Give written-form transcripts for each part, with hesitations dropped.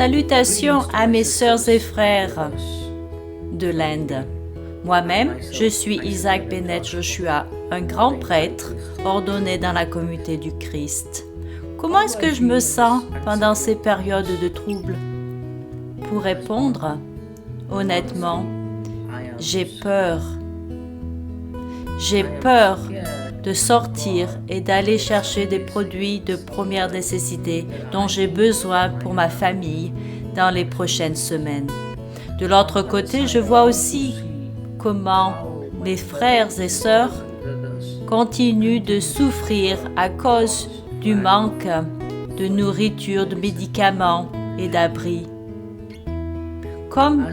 Salutations à mes sœurs et frères de l'Inde. Moi-même, je suis Isaac Bennett Joshua, un grand prêtre ordonné dans la communauté du Christ. Comment est-ce que je me sens pendant ces périodes de troubles? Pour répondre, honnêtement, j'ai peur. J'ai peur de sortir et d'aller chercher des produits de première nécessité dont j'ai besoin pour ma famille dans les prochaines semaines. De l'autre côté, je vois aussi comment mes frères et sœurs continuent de souffrir à cause du manque de nourriture, de médicaments et d'abris. Comme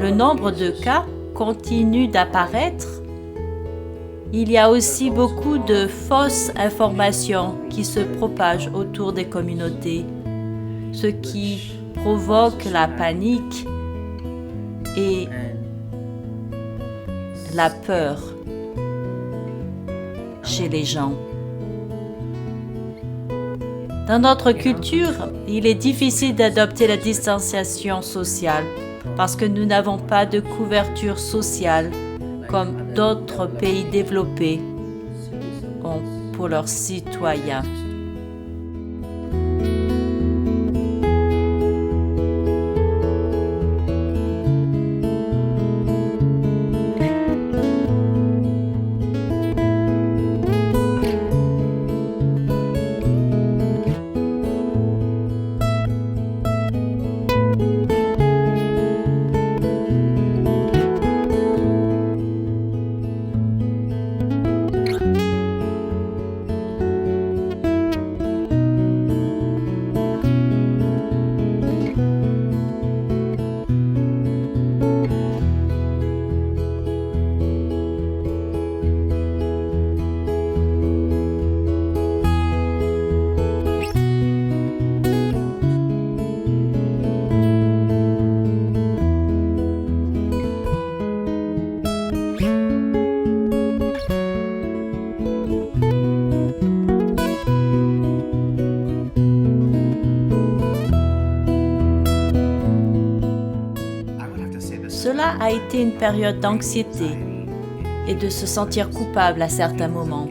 le nombre de cas continue d'apparaître, il y a aussi beaucoup de fausses informations qui se propagent autour des communautés, ce qui provoque la panique et la peur chez les gens. Dans notre culture, il est difficile d'adopter la distanciation sociale parce que nous n'avons pas de couverture sociale comme d'autres pays développés ont pour leurs citoyens. Cela a été une période d'anxiété et de se sentir coupable à certains moments.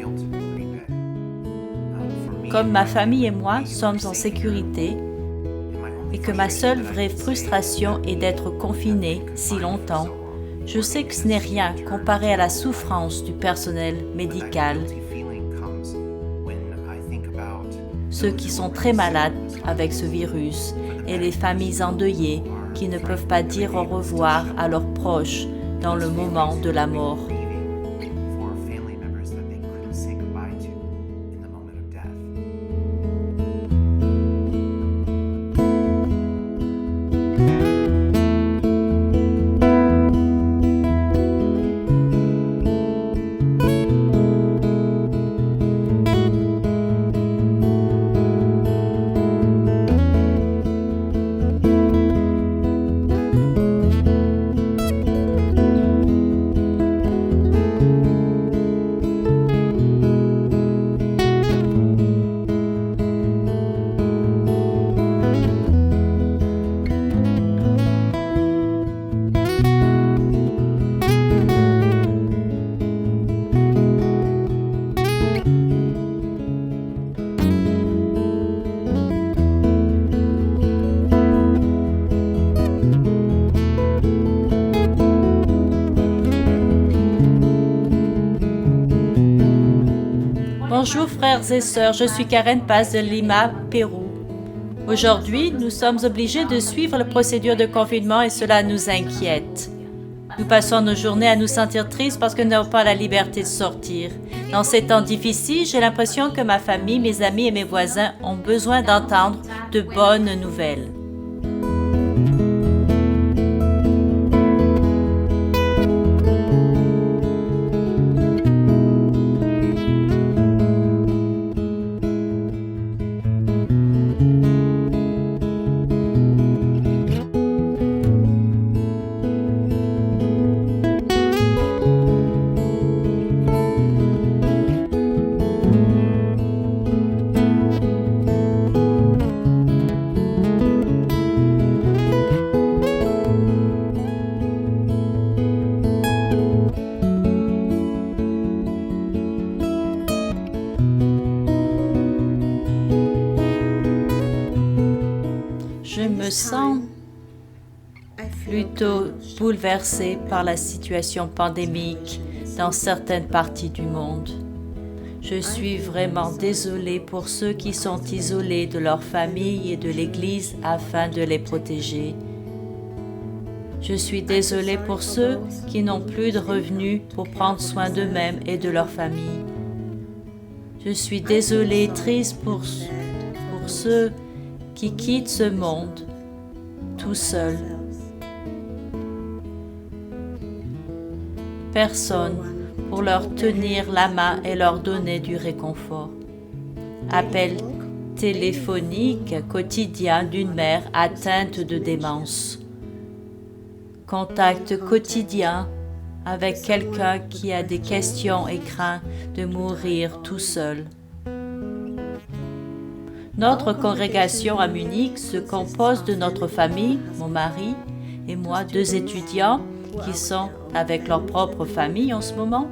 Comme ma famille et moi sommes en sécurité et que ma seule vraie frustration est d'être confinée si longtemps, je sais que ce n'est rien comparé à la souffrance du personnel médical, ceux qui sont très malades avec ce virus et les familles endeuillées qui ne peuvent pas dire au revoir à leurs proches dans le moment de la mort. Bonjour frères et sœurs, je suis Karen Paz de Lima, Pérou. Aujourd'hui, nous sommes obligés de suivre la procédure de confinement et cela nous inquiète. Nous passons nos journées à nous sentir tristes parce que nous n'avons pas la liberté de sortir. Dans ces temps difficiles, j'ai l'impression que ma famille, mes amis et mes voisins ont besoin d'entendre de bonnes nouvelles. sens plutôt bouleversée par la situation pandémique dans certaines parties du monde. Je suis vraiment désolée pour ceux qui sont isolés de leur famille et de l'Église afin de les protéger. Je suis désolée pour ceux qui n'ont plus de revenus pour prendre soin d'eux-mêmes et de leur famille. Je suis désolée et triste pour ceux qui quittent ce monde tout seuls. Personne pour leur tenir la main et leur donner du réconfort. Appel téléphonique quotidien d'une mère atteinte de démence. Contact quotidien avec quelqu'un qui a des questions et craint de mourir tout seul. Notre congrégation à Munich se compose de notre famille, mon mari et moi, 2 étudiants qui sont avec leur propre famille en ce moment,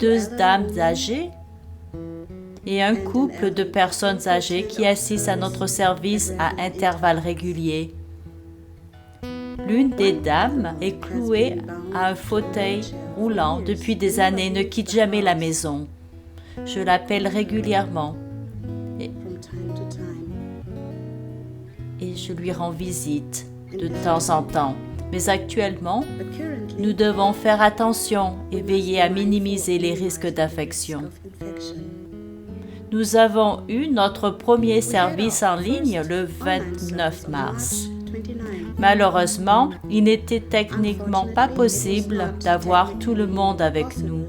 2 dames âgées et un couple de personnes âgées qui assistent à notre service à intervalles réguliers. L'une des dames est clouée à un fauteuil roulant depuis des années et ne quitte jamais la maison. Je l'appelle régulièrement et je lui rends visite de temps en temps. Mais actuellement, nous devons faire attention et veiller à minimiser les risques d'infection. Nous avons eu notre premier service en ligne le 29 mars. Malheureusement, il n'était techniquement pas possible d'avoir tout le monde avec nous.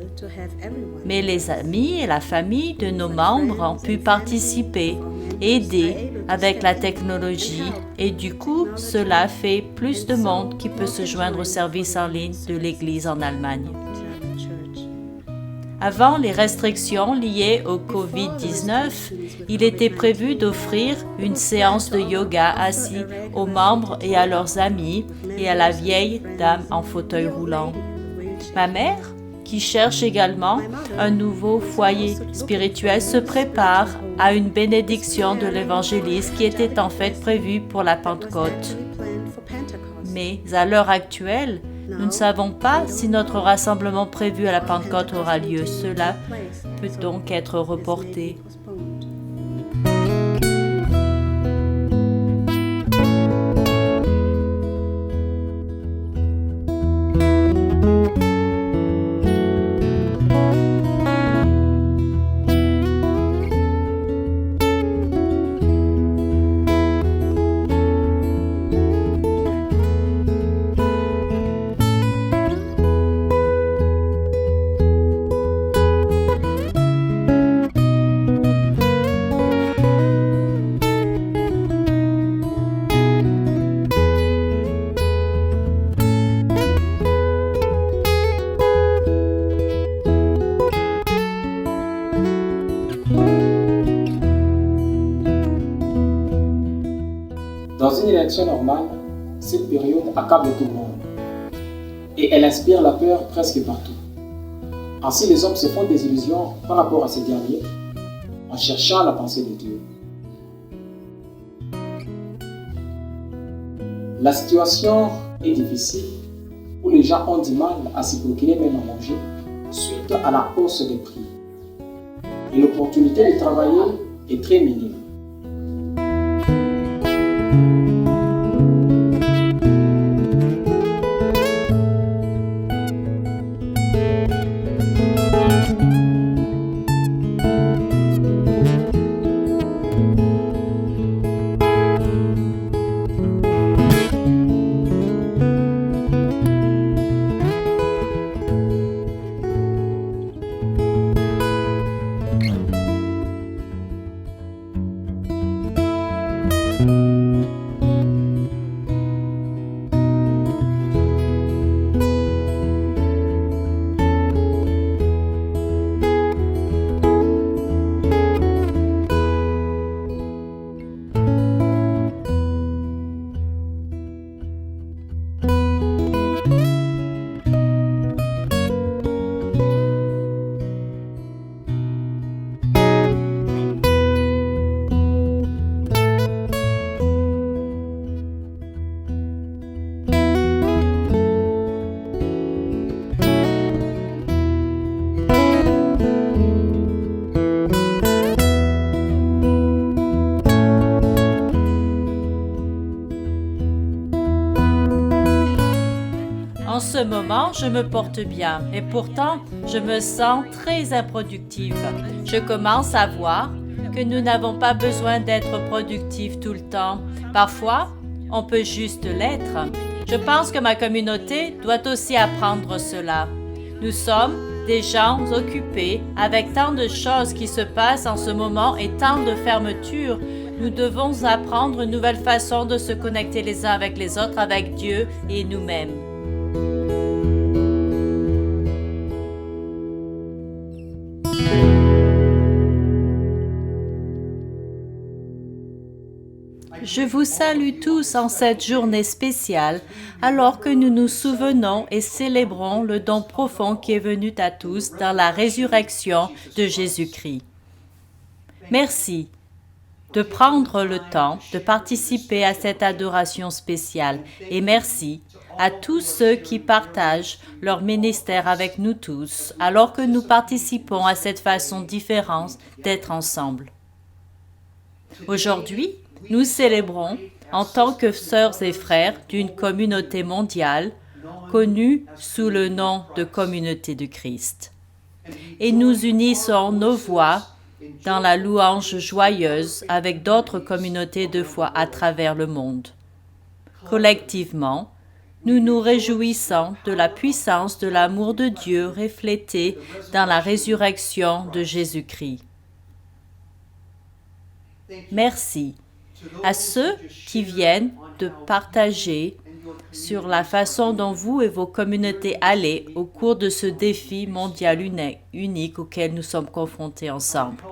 Mais les amis et la famille de nos membres ont pu participer, aider avec la technologie et du coup, cela fait plus de monde qui peut se joindre au service en ligne de l'Église en Allemagne. Avant les restrictions liées au COVID-19, il était prévu d'offrir une séance de yoga assis aux membres et à leurs amis et à la vieille dame en fauteuil roulant. Ma mère, qui cherche également un nouveau foyer spirituel, se prépare à une bénédiction de l'évangéliste qui était en fait prévue pour la Pentecôte. Mais à l'heure actuelle, nous ne savons pas si notre rassemblement prévu à la Pentecôte aura lieu. Cela peut donc être reporté. Dans une élection normale, cette période accable tout le monde et elle inspire la peur presque partout. Ainsi, les hommes se font des illusions par rapport à ces derniers en cherchant la pensée de Dieu. La situation est difficile où les gens ont du mal à se procurer même à manger suite à la hausse des prix. Et l'opportunité de travailler est très minime. En ce moment, je me porte bien et pourtant, je me sens très improductive. Je commence à voir que nous n'avons pas besoin d'être productifs tout le temps. Parfois, on peut juste l'être. Je pense que ma communauté doit aussi apprendre cela. Nous sommes des gens occupés avec tant de choses qui se passent en ce moment et tant de fermetures. Nous devons apprendre une nouvelle façon de se connecter les uns avec les autres, avec Dieu et nous-mêmes. Je vous salue tous en cette journée spéciale, alors que nous nous souvenons et célébrons le don profond qui est venu à tous dans la résurrection de Jésus-Christ. Merci de prendre le temps de participer à cette adoration spéciale et merci à tous ceux qui partagent leur ministère avec nous tous, alors que nous participons à cette façon différente d'être ensemble. Aujourd'hui, nous célébrons, en tant que sœurs et frères d'une communauté mondiale, connue sous le nom de Communauté de Christ. Et nous unissons nos voix dans la louange joyeuse avec d'autres communautés de foi à travers le monde. Collectivement, nous nous réjouissons de la puissance de l'amour de Dieu reflété dans la résurrection de Jésus-Christ. Merci à ceux qui viennent de partager sur la façon dont vous et vos communautés allaient au cours de ce défi mondial unique auquel nous sommes confrontés ensemble.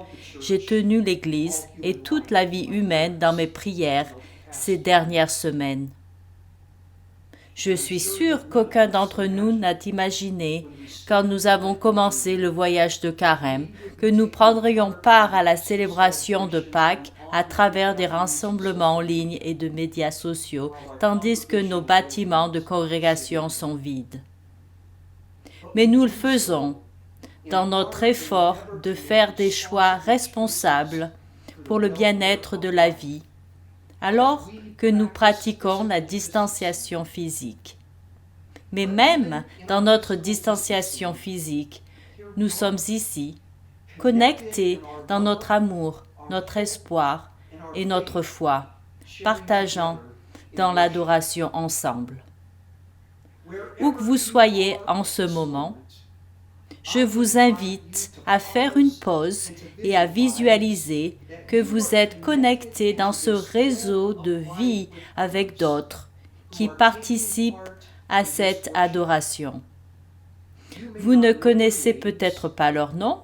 J'ai tenu l'Église et toute la vie humaine dans mes prières ces dernières semaines. Je suis sûre qu'aucun d'entre nous n'a imaginé, quand nous avons commencé le voyage de Carême, que nous prendrions part à la célébration de Pâques à travers des rassemblements en ligne et de médias sociaux, tandis que nos bâtiments de congrégation sont vides. Mais nous le faisons dans notre effort de faire des choix responsables pour le bien-être de la vie, alors que nous pratiquons la distanciation physique. Mais même dans notre distanciation physique, nous sommes ici, connectés dans notre amour, notre espoir et notre foi, partageant dans l'adoration ensemble. Où que vous soyez en ce moment, je vous invite à faire une pause et à visualiser que vous êtes connectés dans ce réseau de vie avec d'autres qui participent à cette adoration. Vous ne connaissez peut-être pas leur nom,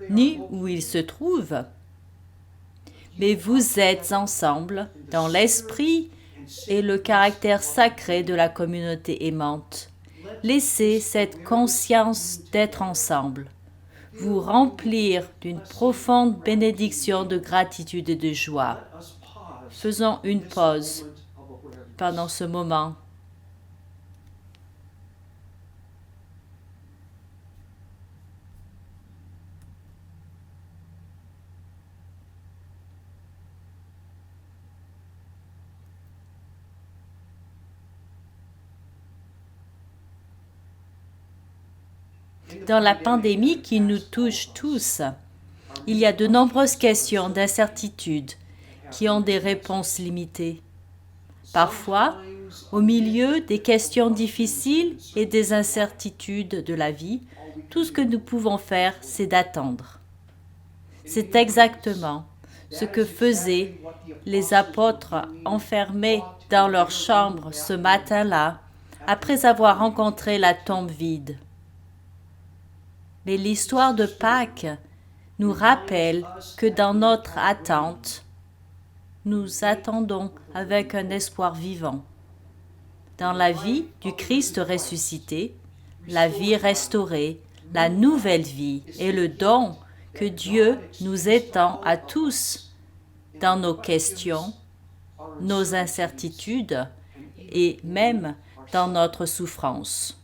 ni où ils se trouvent, mais vous êtes ensemble dans l'esprit et le caractère sacré de la communauté aimante. Laissez cette conscience d'être ensemble vous remplir d'une profonde bénédiction de gratitude et de joie. Faisons une pause pendant ce moment. Dans la pandémie qui nous touche tous, il y a de nombreuses questions d'incertitude qui ont des réponses limitées. Parfois, au milieu des questions difficiles et des incertitudes de la vie, tout ce que nous pouvons faire, c'est d'attendre. C'est exactement ce que faisaient les apôtres enfermés dans leur chambre ce matin-là, après avoir rencontré la tombe vide. Mais l'histoire de Pâques nous rappelle que dans notre attente, nous attendons avec un espoir vivant. Dans la vie du Christ ressuscité, la vie restaurée, la nouvelle vie est le don que Dieu nous étend à tous dans nos questions, nos incertitudes et même dans notre souffrance.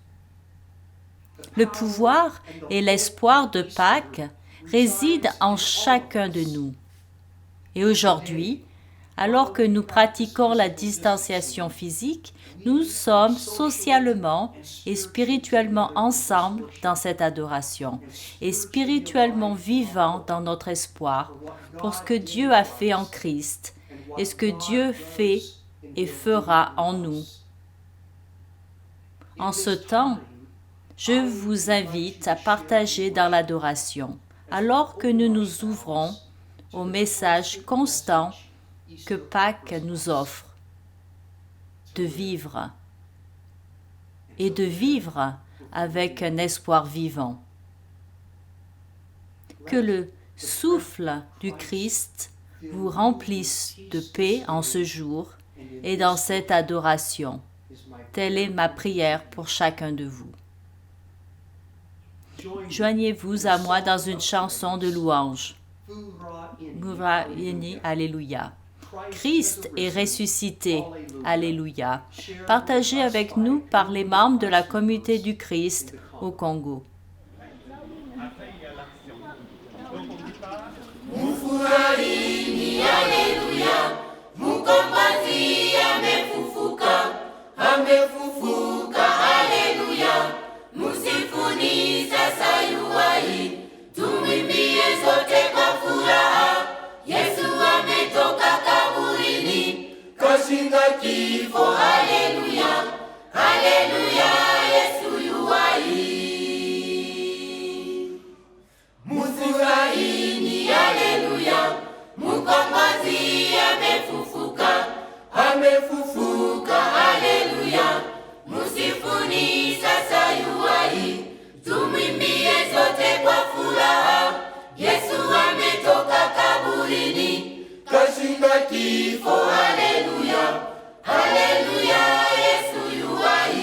Le pouvoir et l'espoir de Pâques résident en chacun de nous. Et aujourd'hui, Alors que nous pratiquons la distanciation physique, nous sommes socialement et spirituellement ensemble dans cette adoration et spirituellement vivants dans notre espoir pour ce que Dieu a fait en Christ et ce que Dieu fait et fera en nous. En ce temps, je vous invite à partager dans l'adoration alors que nous nous ouvrons au message constant que Pâques nous offre de vivre et de vivre avec un espoir vivant. Que le souffle du Christ vous remplisse de paix en ce jour et dans cette adoration. Telle est ma prière pour chacun de vous. Joignez-vous à moi dans une chanson de louange. Alléluia. Christ est ressuscité. Alléluia. Partagez avec nous par les membres de la communauté du Christ au Congo. Mufurahini, haleluya, Mkombozi amefufuka, amefufuka, haleluya, musifuni sasa yuwai, tumwimbie sote kwa furaha, Yesu ametoka kaburini, kashinda kifo, haleluya, haleluya, Yesu yuwai. Mufurahini, haleluya, Mkombozi amefufuka, amefufuka, haleluya, musifuni sasa yuwai, tumwimbie sote kwa furaha, Yesu ametoka kaburini, kashinda kifo, haleluya, haleluya, Yesu yuwai.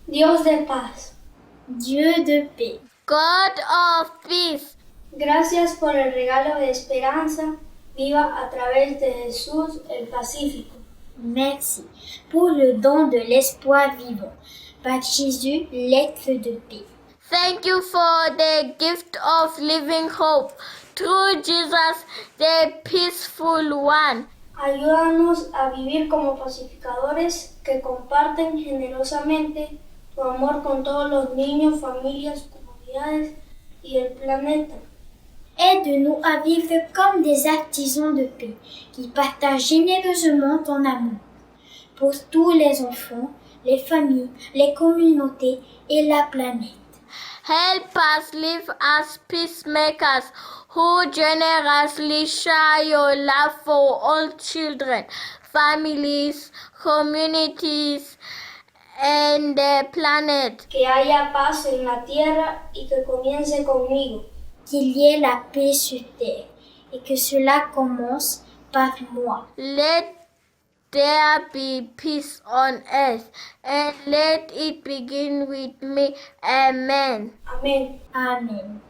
Dios de paz, Dieu de paix, God of peace, gracias por el regalo de esperanza viva a través de Jesús el Pacífico. merci pour le don de l'espoir vivant par Jésus, l'être de paix. thank you for the gift of living hope through Jesus, the peaceful one. Ayúdanos a vivir como pacificadores que comparten generosamente tu amor con todos los niños, familias, comunidades y el planeta. Aide-nous à vivre comme des artisans de paix qui partagent généreusement ton amour pour tous les enfants, les familles, les communautés et la planète. Help us live as peacemakers who generously share your love for all children, families, communities, and the planet. Que haya paz en la tierra y que comience conmigo. Qu'il y ait la paix sur terre et que cela commence par moi. Let there be peace on earth, and let it begin with me. Amen. Amén. Amen.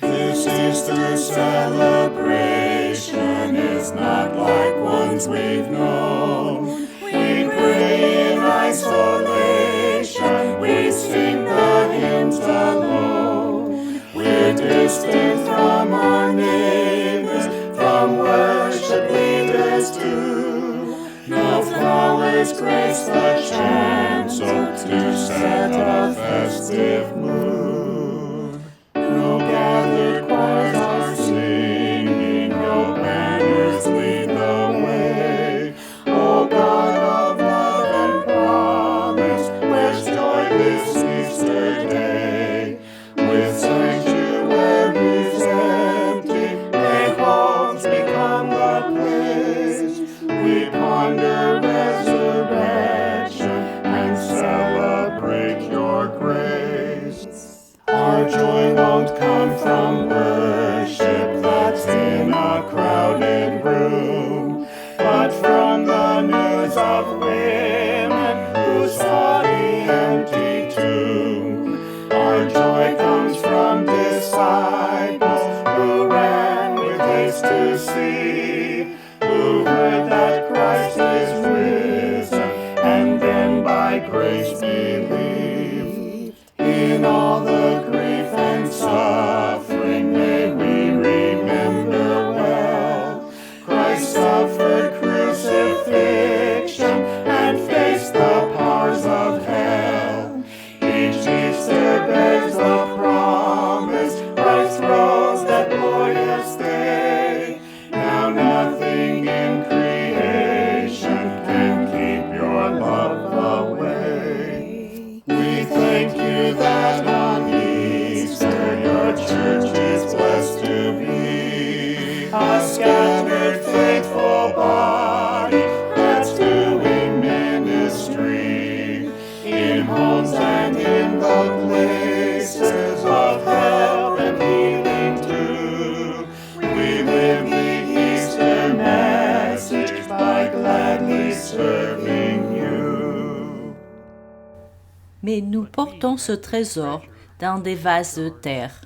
This Easter celebration is not like ones we've known. We pray in isolation, we sing the hymns alone. We're distant from our neighbors, from worship leaders too. No flowers grace the chancel to set a festive mood. No gathered choirs are singing, no banners lead the way. O God of love and promise, where's joy this Easter day? With sanctuaries empty, may homes become the place. We ponder resurrection and celebrate your grace. Our joy won't come from worship that's in a crowded room, but from the news of women who saw the empty tomb. grace believe. In all the grief and suffering may we remember well. Christ suffered crucifixion and faced the powers of hell. Each Easter bears the promise, Christ rose that glorious day. Now nothing in creation can keep your love away. We thank you that on Easter your church is blessed to be a scattered faithful body that's doing ministry in homes and in the places of help and healing too. We live the Easter message by gladly serving you. Mais nous portons ce trésor dans des vases de terre,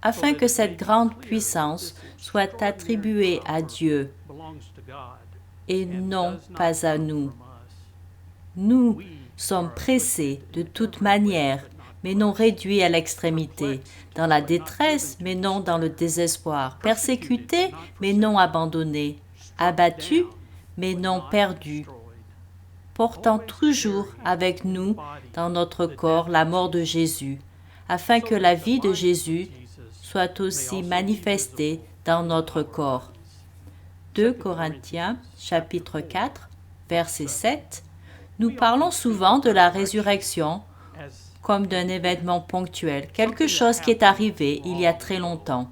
afin que cette grande puissance soit attribuée à Dieu et non pas à nous. Nous sommes pressés de toute manière, mais non réduits à l'extrémité, dans la détresse, mais non dans le désespoir, persécutés, mais non abandonnés, abattus, mais non perdus, portant toujours avec nous dans notre corps la mort de Jésus, afin que la vie de Jésus soit aussi manifestée dans notre corps. 2 Corinthiens, chapitre 4, verset 7. Nous parlons souvent de la résurrection comme d'un événement ponctuel, quelque chose qui est arrivé il y a très longtemps.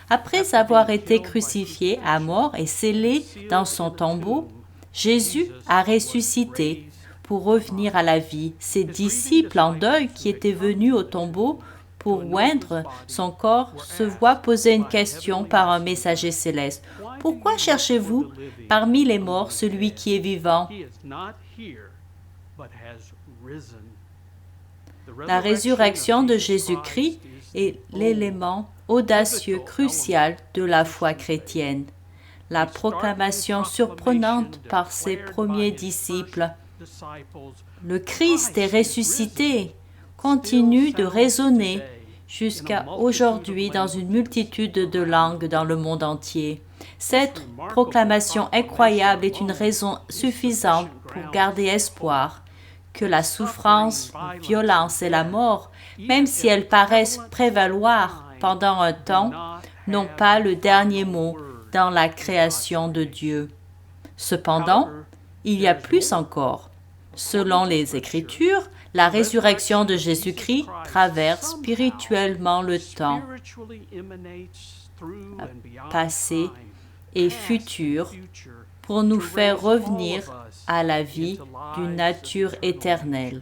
Après avoir été crucifié à mort et scellé dans son tombeau, Jésus a ressuscité pour revenir à la vie. Ses disciples en deuil qui étaient venus au tombeau pour oindre son corps se voient poser une question par un messager céleste. « Pourquoi cherchez-vous parmi les morts celui qui est vivant ?» La résurrection de Jésus-Christ est l'élément audacieux, crucial de la foi chrétienne. La proclamation surprenante par ses premiers disciples, « Le Christ est ressuscité », continue de résonner jusqu'à aujourd'hui dans une multitude de langues dans le monde entier. Cette proclamation incroyable est une raison suffisante pour garder espoir que la souffrance, la violence et la mort, même si elles paraissent prévaloir pendant un temps, n'ont pas le dernier mot dans la création de Dieu. Cependant, il y a plus encore. Selon les Écritures, la résurrection de Jésus-Christ traverse spirituellement le temps, passé et futur, pour nous faire revenir à la vie d'une nature éternelle.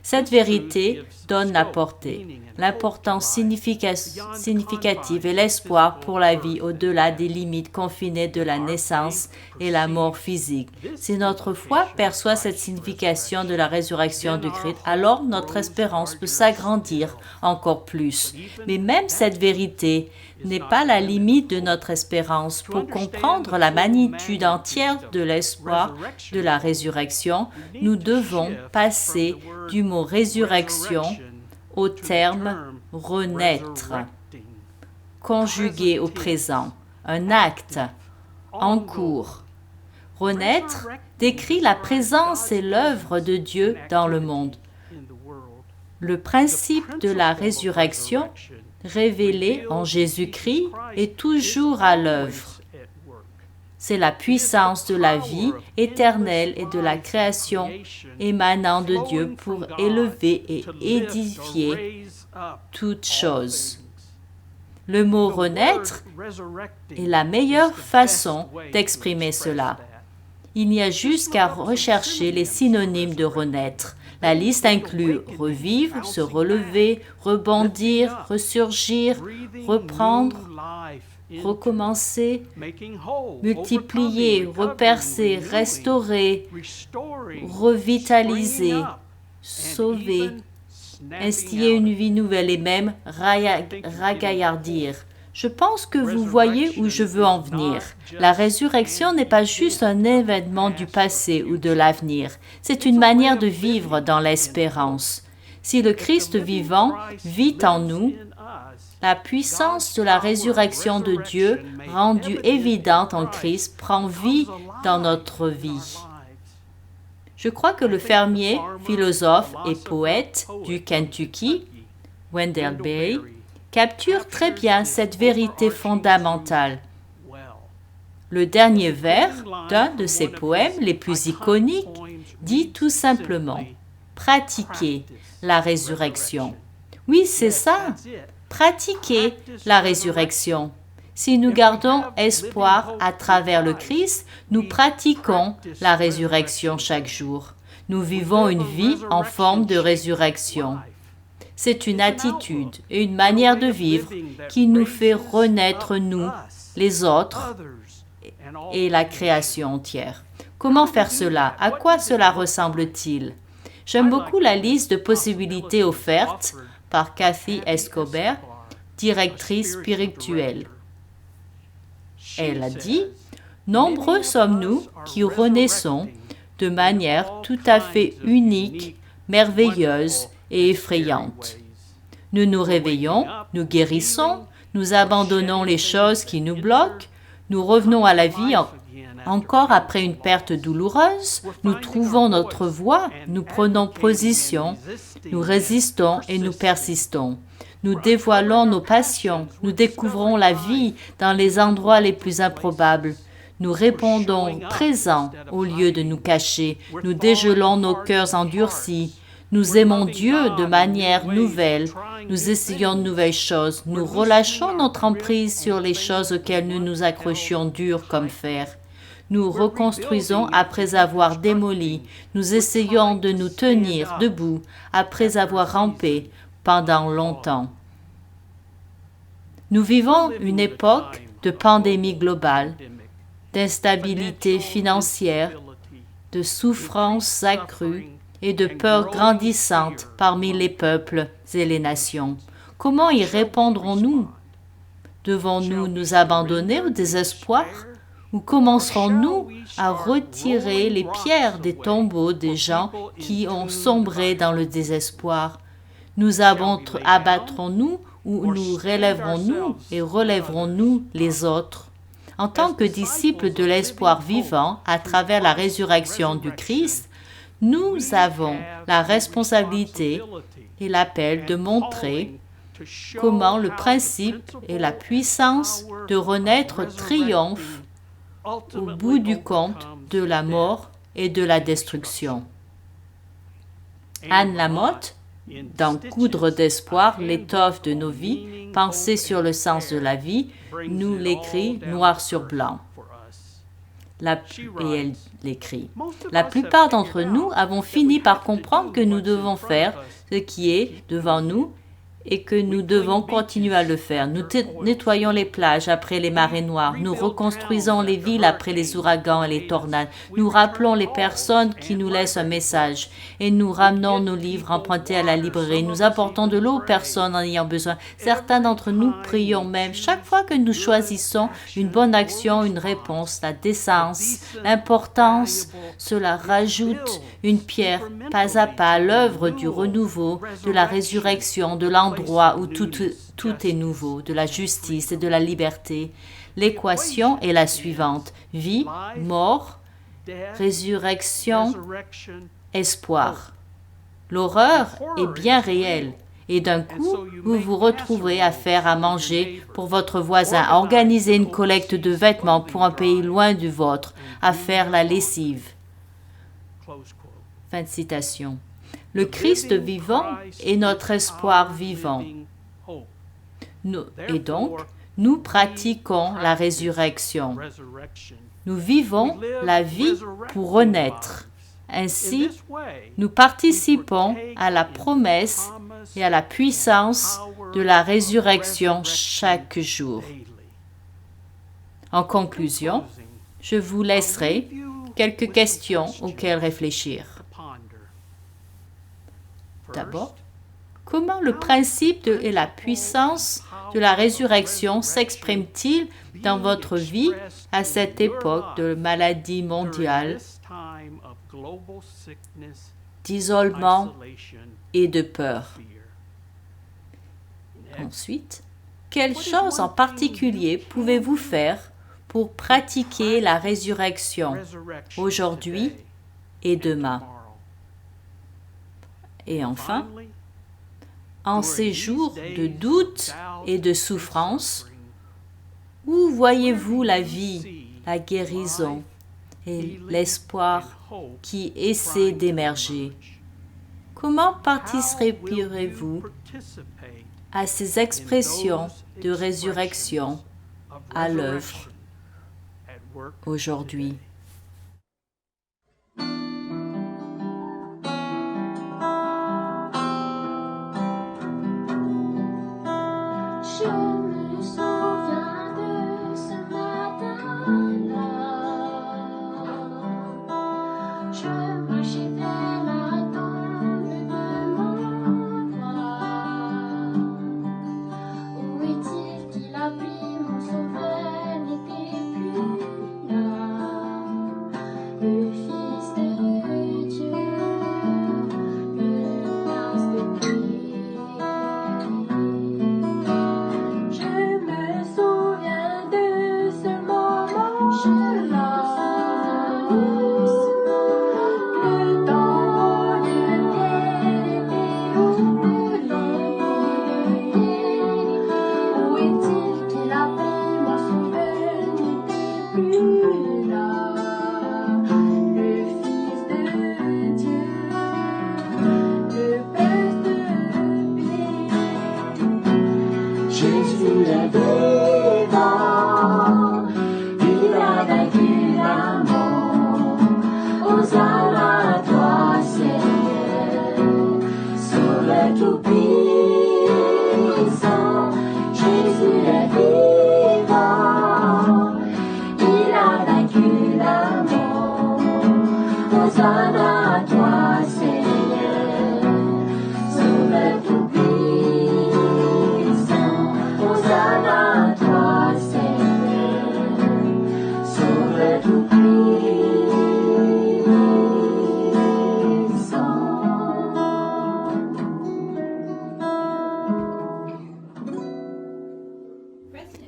Cette vérité donne la portée, l'importance significative et l'espoir pour la vie au-delà des limites confinées de la naissance et la mort physique. Si notre foi perçoit cette signification de la résurrection du Christ, alors notre espérance peut s'agrandir encore plus. Mais même cette vérité n'est pas la limite de notre espérance. Pour comprendre la magnitude entière de l'espoir de la résurrection, nous devons passer du mot résurrection au terme renaître, conjugué au présent, un acte en cours. Renaître décrit la présence et l'œuvre de Dieu dans le monde. Le principe de la résurrection révélé en Jésus-Christ est toujours à l'œuvre. C'est la puissance de la vie éternelle et de la création émanant de Dieu pour élever et édifier toutes choses. Le mot « renaître » est la meilleure façon d'exprimer cela. Il n'y a juste qu'à rechercher les synonymes de « renaître ». La liste inclut revivre, se relever, rebondir, ressurgir, reprendre, recommencer, multiplier, repercer, restaurer, revitaliser, sauver, instiller une vie nouvelle et même ragaillardir. Je pense que vous voyez où je veux en venir. La résurrection n'est pas juste un événement du passé ou de l'avenir. C'est une manière de vivre dans l'espérance. Si le Christ vivant vit en nous, la puissance de la résurrection de Dieu, rendue évidente en Christ, prend vie dans notre vie. Je crois que le fermier, philosophe et poète du Kentucky, Wendell Berry, capture très bien cette vérité fondamentale. Le dernier vers d'un de ses poèmes les plus iconiques dit tout simplement « Pratiquez la résurrection ». Oui, c'est ça, pratiquer la résurrection. Si nous gardons espoir à travers le Christ, nous pratiquons la résurrection chaque jour. Nous vivons une vie en forme de résurrection. C'est une attitude et une manière de vivre qui nous fait renaître nous, les autres et la création entière. Comment faire cela? À quoi cela ressemble-t-il? J'aime beaucoup la liste de possibilités offertes par Kathy Escobar, directrice spirituelle. Elle a dit « Nombreux sommes-nous qui renaissons de manière tout à fait unique, merveilleuse et effrayante. Nous nous réveillons, nous guérissons, nous abandonnons les choses qui nous bloquent, nous revenons à la vie encore après une perte douloureuse, nous trouvons notre voie, nous prenons position, nous résistons et nous persistons. Nous dévoilons nos passions, nous découvrons la vie dans les endroits les plus improbables. Nous répondons présents au lieu de nous cacher, nous dégelons nos cœurs endurcis. Nous aimons Dieu de manière nouvelle, nous essayons de nouvelles choses, nous relâchons notre emprise sur les choses auxquelles nous nous accrochions dures comme fer. Nous reconstruisons après avoir démoli, nous essayons de nous tenir debout après avoir rampé pendant longtemps. Nous vivons une époque de pandémie globale, d'instabilité financière, de souffrances accrues et de peur grandissante parmi les peuples et les nations. Comment y répondrons-nous? Devons-nous nous abandonner au désespoir? Ou commencerons-nous à retirer les pierres des tombeaux des gens qui ont sombré dans le désespoir? Nous abattrons-nous ou nous relèverons-nous et relèverons-nous les autres? En tant que disciples de l'espoir vivant à travers la résurrection du Christ, nous avons la responsabilité et l'appel de montrer comment le principe et la puissance de renaître triomphent au bout du compte de la mort et de la destruction. Anne Lamothe, dans Coudre d'espoir, l'étoffe de nos vies, penser sur le sens de la vie, nous l'écrit noir sur blanc. Et elle l'écrit. La plupart d'entre nous avons fini par comprendre que nous devons faire ce qui est devant nous et que nous devons continuer à le faire. Nous nettoyons les plages après les marées noires. Nous reconstruisons les villes après les ouragans et les tornades. Nous rappelons les personnes qui nous laissent un message et nous ramenons nos livres empruntés à la librairie. Nous apportons de l'eau aux personnes en ayant besoin. Certains d'entre nous prions même. Chaque fois que nous choisissons une bonne action, une réponse, la décence, l'importance, cela rajoute une pierre pas à pas à l'œuvre du renouveau, de la résurrection, de l'endroit où tout est nouveau, de la justice et de la liberté. L'équation est la suivante: vie, mort, résurrection, espoir. L'horreur est bien réelle et d'un coup, vous vous retrouverez à faire à manger pour votre voisin, à organiser une collecte de vêtements pour un pays loin du vôtre, à faire la lessive. Fin de citation. Le Christ vivant est notre espoir vivant. Et donc, nous pratiquons la résurrection. Nous vivons la vie pour renaître. Ainsi, nous participons à la promesse et à la puissance de la résurrection chaque jour. En conclusion, je vous laisserai quelques questions auxquelles réfléchir. D'abord, Comment le principe et la puissance de la résurrection s'expriment-ils dans votre vie à cette époque de maladie mondiale, d'isolement et de peur? Ensuite, quelle chose en particulier pouvez-vous faire pour pratiquer la résurrection aujourd'hui et demain? Et enfin, en ces jours de doute et de souffrance, où voyez-vous la vie, la guérison et l'espoir qui essaie d'émerger? Comment participerez-vous à ces expressions de résurrection à l'œuvre aujourd'hui? Je me souviens de ce matin-là. Je marchais vers la tombe de mon roi. Où est-il qu'il a pris mon sauveur n'était plus là. Le Fils de Dieu, le Prince de paix.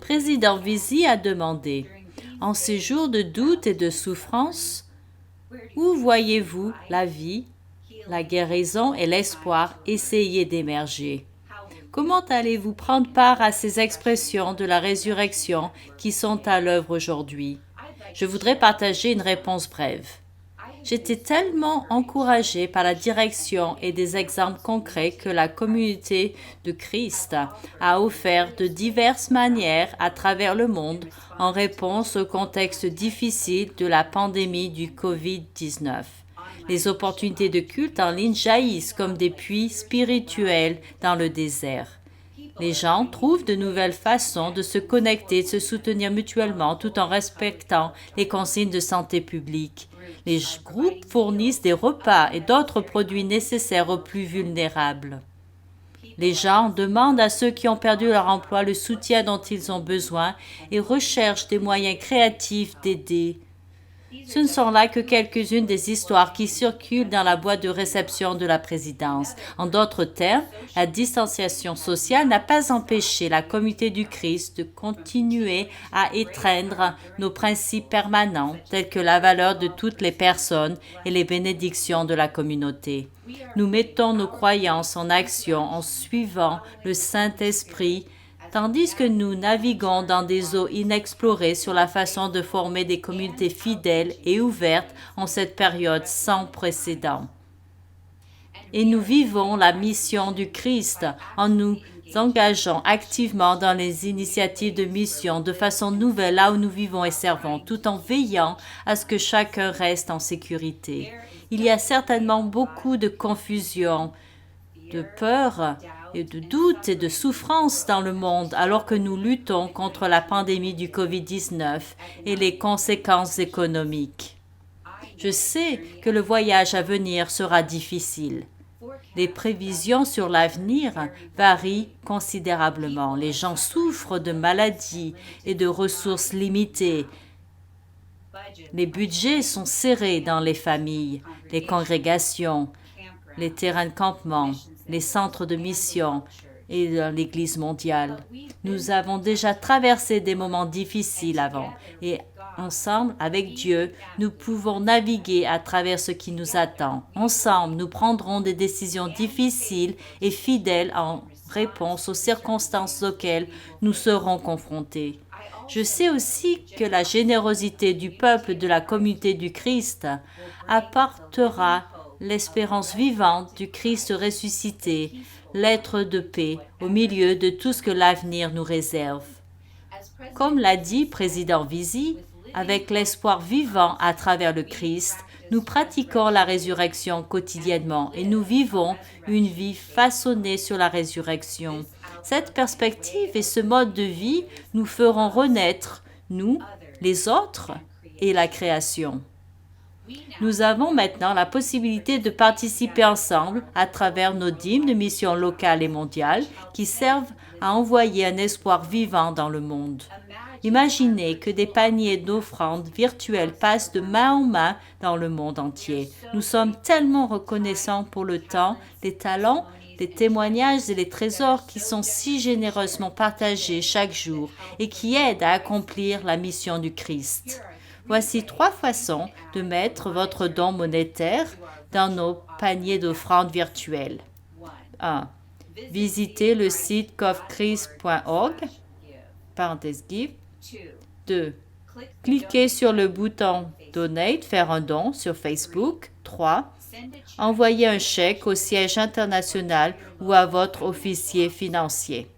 Président Visi a demandé, en ces jours de doute et de souffrance, où voyez-vous la vie, la guérison et l'espoir essayer d'émerger? Comment allez-vous prendre part à ces expressions de la résurrection qui sont à l'œuvre aujourd'hui? Je voudrais partager une réponse brève. J'étais tellement encouragée par la direction et des exemples concrets que la communauté de Christ a offert de diverses manières à travers le monde en réponse au contexte difficile de la pandémie du COVID-19. Les opportunités de culte en ligne jaillissent comme des puits spirituels dans le désert. Les gens trouvent de nouvelles façons de se connecter, de se soutenir mutuellement tout en respectant les consignes de santé publique. Les groupes fournissent des repas et d'autres produits nécessaires aux plus vulnérables. Les gens demandent à ceux qui ont perdu leur emploi le soutien dont ils ont besoin et recherchent des moyens créatifs d'aider. Ce ne sont là que quelques-unes des histoires qui circulent dans la boîte de réception de la présidence. En d'autres termes, la distanciation sociale n'a pas empêché la communauté du Christ de continuer à étreindre nos principes permanents, tels que la valeur de toutes les personnes et les bénédictions de la communauté. Nous mettons nos croyances en action en suivant le Saint-Esprit, tandis que nous naviguons dans des eaux inexplorées sur la façon de former des communautés fidèles et ouvertes en cette période sans précédent. Et nous vivons la mission du Christ en nous engageant activement dans les initiatives de mission de façon nouvelle là où nous vivons et servons, tout en veillant à ce que chacun reste en sécurité. Il y a certainement beaucoup de confusion, de peur et de doute et de souffrance dans le monde alors que nous luttons contre la pandémie du COVID-19 et les conséquences économiques. Je sais que le voyage à venir sera difficile. Les prévisions sur l'avenir varient considérablement. Les gens souffrent de maladies et de ressources limitées. Les budgets sont serrés dans les familles, les congrégations, les terrains de campement, les centres de mission et dans l'Église mondiale. Nous avons déjà traversé des moments difficiles avant et ensemble, avec Dieu, nous pouvons naviguer à travers ce qui nous attend. Ensemble, nous prendrons des décisions difficiles et fidèles en réponse aux circonstances auxquelles nous serons confrontés. Je sais aussi que la générosité du peuple de la communauté du Christ apportera l'espérance vivante du Christ ressuscité, l'être de paix au milieu de tout ce que l'avenir nous réserve. Comme l'a dit président Visi, avec l'espoir vivant à travers le Christ, nous pratiquons la résurrection quotidiennement et nous vivons une vie façonnée sur la résurrection. Cette perspective et ce mode de vie nous feront renaître, nous, les autres et la création. Nous avons maintenant la possibilité de participer ensemble à travers nos dîmes de missions locales et mondiales qui servent à envoyer un espoir vivant dans le monde. Imaginez que des paniers d'offrandes virtuelles passent de main en main dans le monde entier. Nous sommes tellement reconnaissants pour le temps, les talents, les témoignages et les trésors qui sont si généreusement partagés chaque jour et qui aident à accomplir la mission du Christ. Voici 3 façons de mettre votre don monétaire dans nos paniers d'offrandes virtuelles. 1. Visitez le site cofchrist.org, /give. 2. Cliquez sur le bouton « Donate » faire un don sur Facebook. 3. Envoyez un chèque au siège international ou à votre officier financier.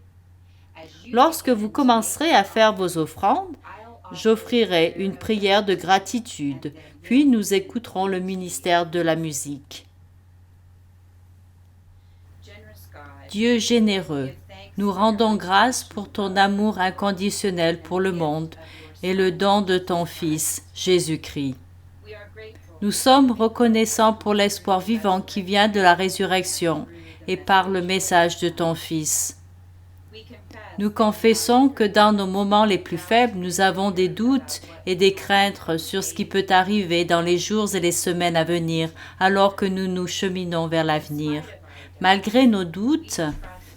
Lorsque vous commencerez à faire vos offrandes, j'offrirai une prière de gratitude, puis nous écouterons le ministère de la musique. Dieu généreux, nous rendons grâce pour ton amour inconditionnel pour le monde et le don de ton Fils, Jésus-Christ. Nous sommes reconnaissants pour l'espoir vivant qui vient de la résurrection et par le message de ton Fils. Nous confessons que dans nos moments les plus faibles, nous avons des doutes et des craintes sur ce qui peut arriver dans les jours et les semaines à venir, alors que nous nous cheminons vers l'avenir. Malgré nos doutes,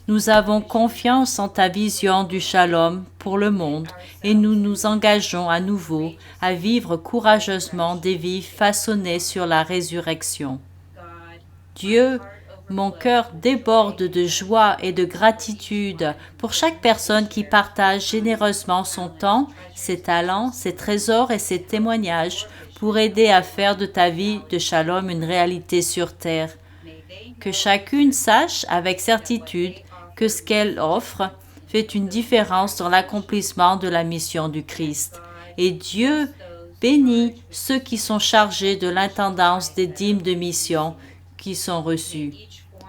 nous avons confiance en ta vision du shalom pour le monde et nous nous engageons à nouveau à vivre courageusement des vies façonnées sur la résurrection. Dieu, mon cœur déborde de joie et de gratitude pour chaque personne qui partage généreusement son temps, ses talents, ses trésors et ses témoignages pour aider à faire de ta vie de shalom une réalité sur terre. Que chacune sache avec certitude que ce qu'elle offre fait une différence dans l'accomplissement de la mission du Christ. Et Dieu bénit ceux qui sont chargés de l'intendance des dîmes de mission qui sont reçues.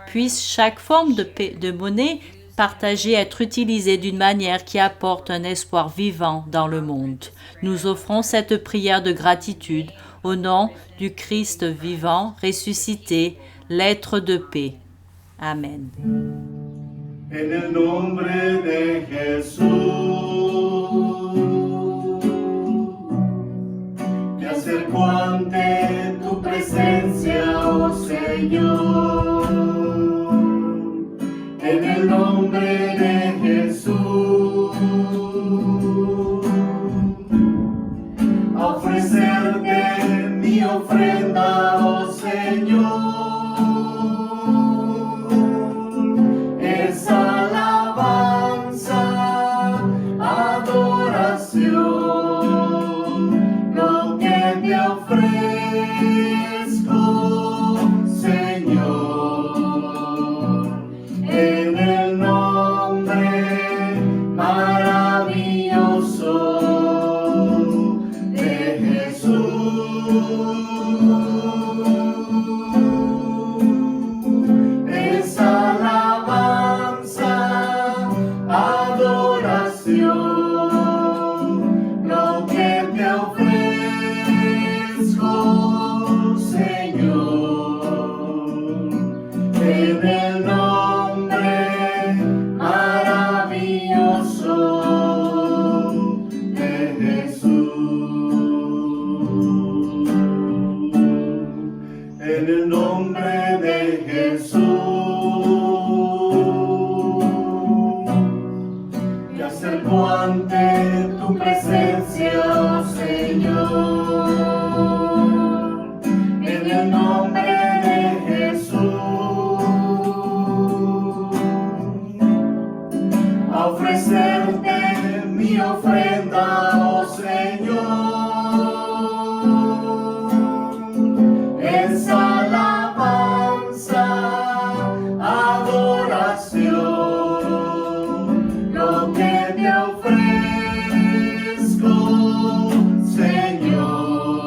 Puisse chaque forme de monnaie partagée être utilisée d'une manière qui apporte un espoir vivant dans le monde. Nous offrons cette prière de gratitude au nom du Christ vivant, ressuscité, l'être de paix. Amen. En el nombre de Jesús, me acerco ante tu presencia, oh Señor. En el nombre de Jesús, a ofrecerte mi ofrenda, oh Señor. Ofrezco, Señor. Jesús, me acerco ante tu presencia, oh Señor, en el nombre de Jesús, a ofrecerte mi ofrenda, oh Señor. Es alabanza, adoración, lo que te ofrezco, Señor,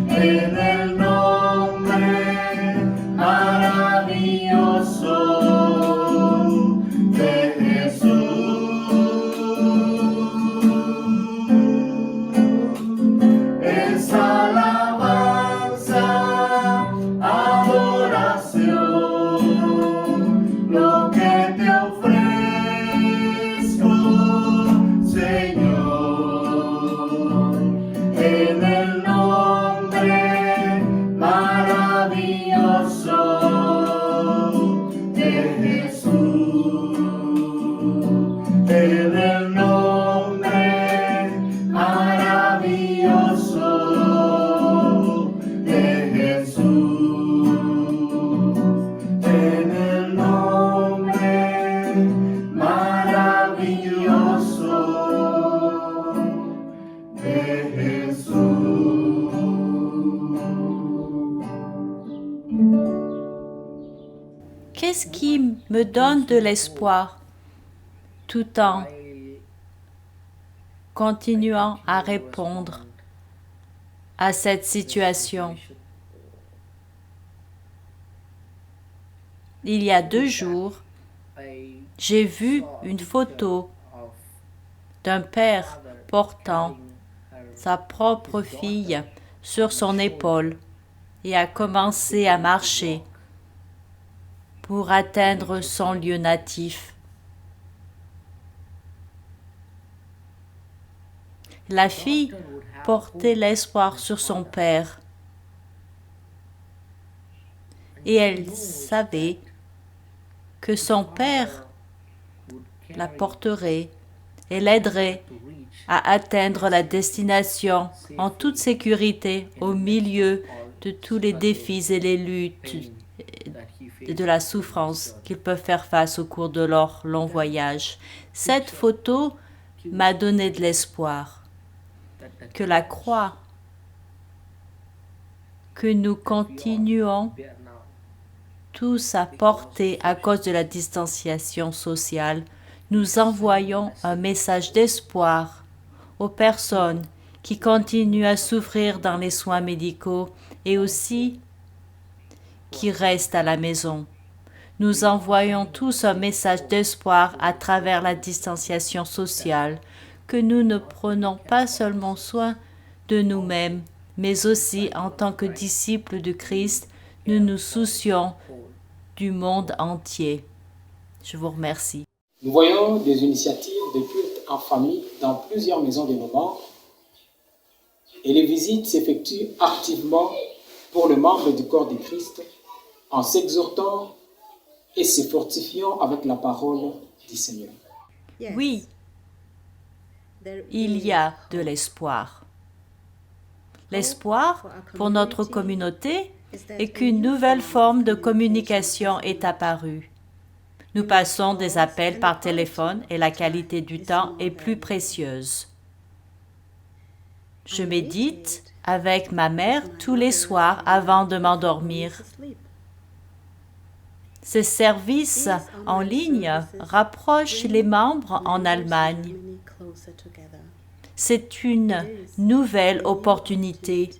en el nombre maravilloso de Jesús. Es alabanza, adoración, lo que te ofrezco, Señor, en el nombre maravilloso de Jesús, en el nombre maravilloso de Jesús, en el nombre maravilloso de Jesús. Qu'est-ce qui me donne de l'espoir tout en continuant à répondre à cette situation? Il y a 2 jours, j'ai vu une photo d'un père portant sa propre fille sur son épaule et a commencé à marcher pour atteindre son lieu natif. La fille portait l'espoir sur son père et elle savait que son père la porterait et l'aiderait à atteindre la destination en toute sécurité au milieu de tous les défis et les luttes et de la souffrance qu'ils peuvent faire face au cours de leur long voyage. Cette photo m'a donné de l'espoir que la croix que nous continuons tous à porter à cause de la distanciation sociale, nous envoyons un message d'espoir aux personnes qui continuent à souffrir dans les soins médicaux et aussi qui restent à la maison. Nous envoyons tous un message d'espoir à travers la distanciation sociale, que nous ne prenons pas seulement soin de nous-mêmes, mais aussi en tant que disciples de Christ, nous nous soucions du monde entier. Je vous remercie. Nous voyons des initiatives de culte en famille dans plusieurs maisons de nos membres et les visites s'effectuent activement pour le membre du corps de Christ en s'exhortant et se fortifiant avec la parole du Seigneur. Oui, il y a de l'espoir. L'espoir pour notre communauté est qu'une nouvelle forme de communication est apparue. Nous passons des appels par téléphone et la qualité du temps est plus précieuse. Je médite avec ma mère tous les soirs avant de m'endormir. Ces services en ligne rapprochent les membres en Allemagne. C'est une nouvelle opportunité.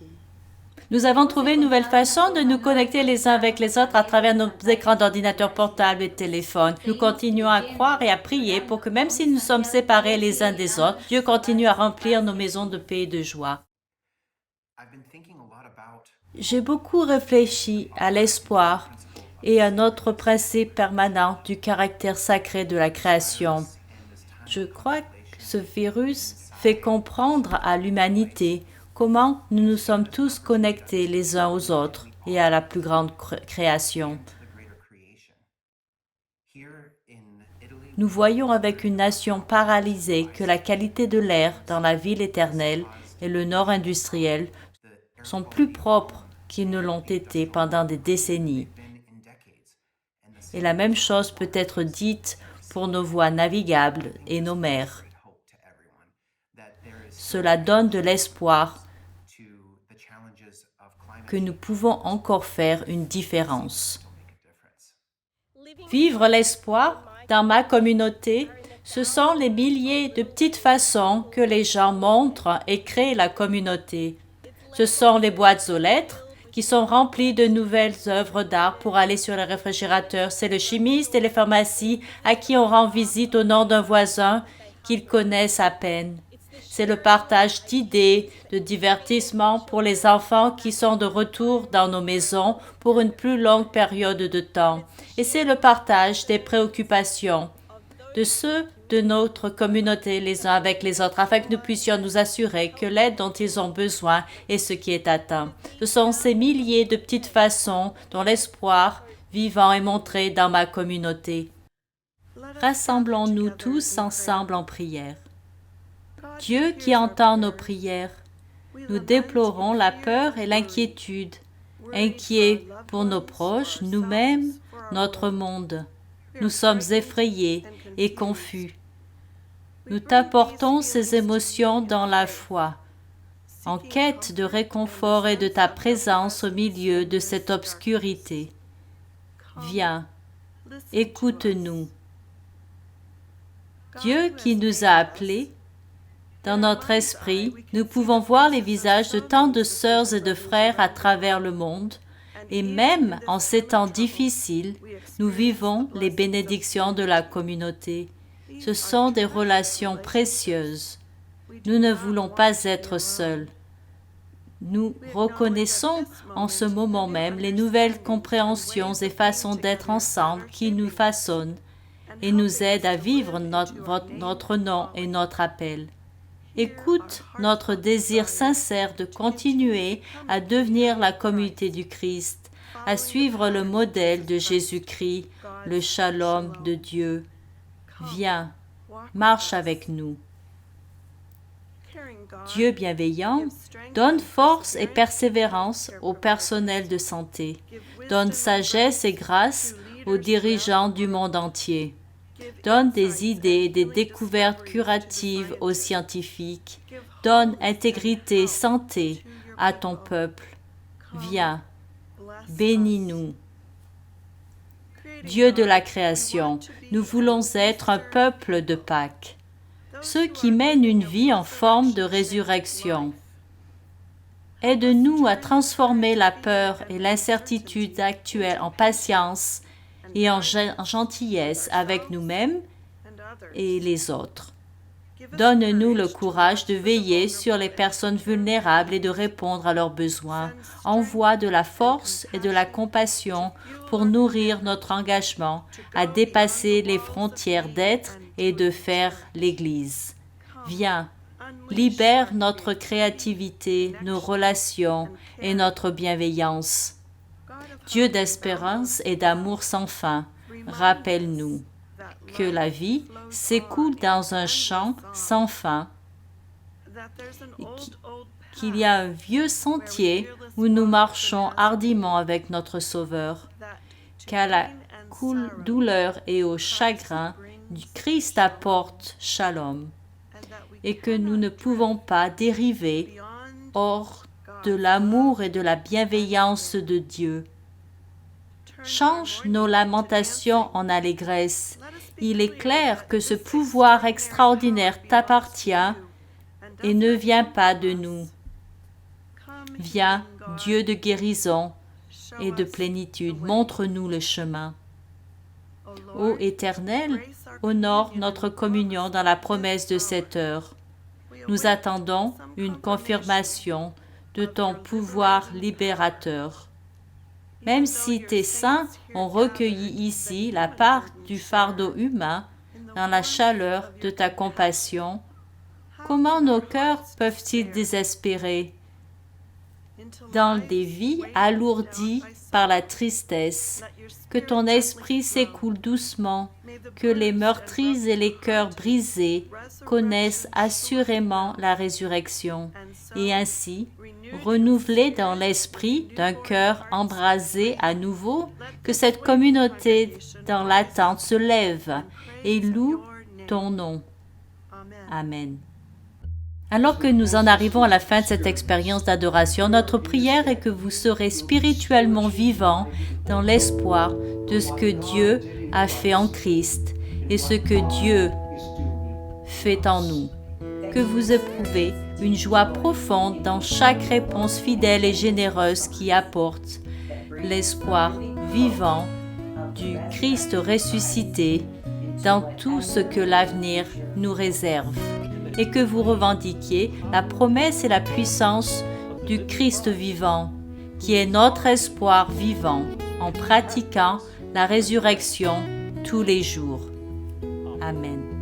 Nous avons trouvé une nouvelle façon de nous connecter les uns avec les autres à travers nos écrans d'ordinateur portables et téléphones. Nous continuons à croire et à prier pour que même si nous sommes séparés les uns des autres, Dieu continue à remplir nos maisons de paix et de joie. J'ai beaucoup réfléchi à l'espoir et à notre principe permanent du caractère sacré de la création. Je crois que ce virus fait comprendre à l'humanité comment nous nous sommes tous connectés les uns aux autres et à la plus grande création. Nous voyons avec une nation paralysée que la qualité de l'air dans la ville éternelle et le nord industriel sont plus propres qu'ils ne l'ont été pendant des décennies. Et la même chose peut être dite pour nos voies navigables et nos mers. Cela donne de l'espoir que nous pouvons encore faire une différence. Vivre l'espoir dans ma communauté, ce sont les milliers de petites façons que les gens montrent et créent la communauté. Ce sont les boîtes aux lettres qui sont remplies de nouvelles œuvres d'art pour aller sur les réfrigérateurs. C'est le chimiste et les pharmacies à qui on rend visite au nom d'un voisin qu'ils connaissent à peine. C'est le partage d'idées, de divertissements pour les enfants qui sont de retour dans nos maisons pour une plus longue période de temps. Et c'est le partage des préoccupations de ceux de notre communauté les uns avec les autres, afin que nous puissions nous assurer que l'aide dont ils ont besoin est ce qui est atteint. Ce sont ces milliers de petites façons dont l'espoir vivant est montré dans ma communauté. Rassemblons-nous tous ensemble en prière. Dieu qui entend nos prières, nous déplorons la peur et l'inquiétude, inquiets pour nos proches, nous-mêmes, notre monde. Nous sommes effrayés et confus. Nous t'apportons ces émotions dans la foi, en quête de réconfort et de ta présence au milieu de cette obscurité. Viens, écoute-nous. Dieu qui nous a appelés, dans notre esprit, nous pouvons voir les visages de tant de sœurs et de frères à travers le monde, et même en ces temps difficiles, nous vivons les bénédictions de la communauté. Ce sont des relations précieuses. Nous ne voulons pas être seuls. Nous reconnaissons en ce moment même les nouvelles compréhensions et façons d'être ensemble qui nous façonnent et nous aident à vivre notre nom et notre appel. Écoute notre désir sincère de continuer à devenir la communauté du Christ, à suivre le modèle de Jésus-Christ, le shalom de Dieu. Viens, marche avec nous. Dieu bienveillant, donne force et persévérance au personnel de santé. Donne sagesse et grâce aux dirigeants du monde entier. Donne des idées et des découvertes curatives aux scientifiques. Donne intégrité, santé à ton peuple. Viens, bénis-nous. Dieu de la création, nous voulons être un peuple de Pâques, ceux qui mènent une vie en forme de résurrection. Aide-nous à transformer la peur et l'incertitude actuelle en patience et en gentillesse avec nous-mêmes et les autres. Donne-nous le courage de veiller sur les personnes vulnérables et de répondre à leurs besoins. Envoie de la force et de la compassion pour nourrir notre engagement à dépasser les frontières d'être et de faire l'Église. Viens, libère notre créativité, nos relations et notre bienveillance. Dieu d'espérance et d'amour sans fin, rappelle-nous que la vie s'écoule dans un champ sans fin, qu'il y a un vieux sentier où nous marchons hardiment avec notre Sauveur, qu'à la douleur et au chagrin, Christ apporte shalom, et que nous ne pouvons pas dériver hors de l'amour et de la bienveillance de Dieu. Change nos lamentations en allégresse. Il est clair que ce pouvoir extraordinaire t'appartient et ne vient pas de nous. Viens, Dieu de guérison et de plénitude, montre-nous le chemin. Ô Éternel, honore notre communion dans la promesse de cette heure. Nous attendons une confirmation de ton pouvoir libérateur. Même si tes saints ont recueilli ici la part du fardeau humain dans la chaleur de ta compassion, comment nos cœurs peuvent-ils désespérer? dans des vies alourdies par la tristesse. Que ton esprit s'écoule doucement, que les meurtris et les cœurs brisés connaissent assurément la résurrection, et ainsi, renouvelés dans l'esprit d'un cœur embrasé à nouveau, que cette communauté dans l'attente se lève et loue ton nom. Amen. Alors que nous en arrivons à la fin de cette expérience d'adoration, notre prière est que vous serez spirituellement vivants dans l'espoir de ce que Dieu a fait en Christ et ce que Dieu fait en nous. Que vous éprouvez une joie profonde dans chaque réponse fidèle et généreuse qui apporte l'espoir vivant du Christ ressuscité dans tout ce que l'avenir nous réserve. Et que vous revendiquiez la promesse et la puissance du Christ vivant, qui est notre espoir vivant, en pratiquant la résurrection tous les jours. Amen.